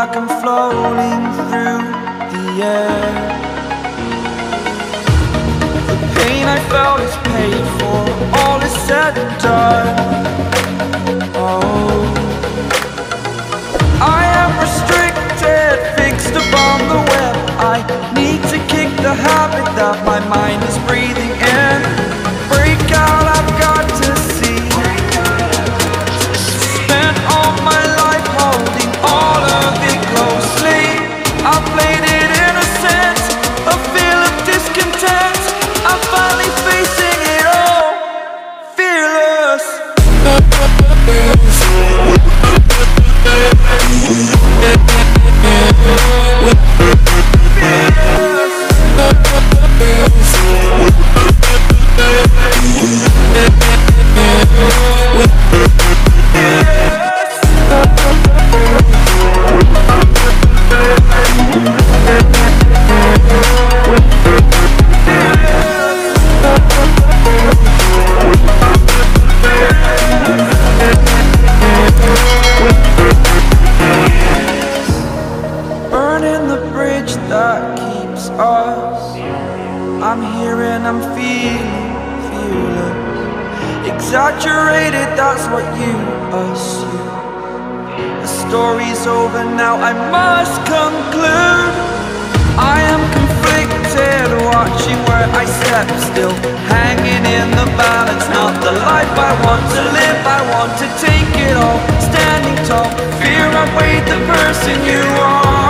like I'm floating through the air. The pain I felt is paid for, all is said and done. Oh, I am restricted, fixed upon the web. I need to kick the habit that my mind is breathing in. Break out, I've got to see. Spent all my life holding all of it closely. I played it innocent, a feel of discontent. I'm finally facing it all, fearless. Burning the bridge that keeps us. I'm here and I'm feeling fearless. Exaggerated, that's what you assume. The story's over now, I must conclude. I am conflicted, watching where I step still, hanging in the balance. Not the life I want to live, I want to take it all. Standing tall, fear I weighed the person you are.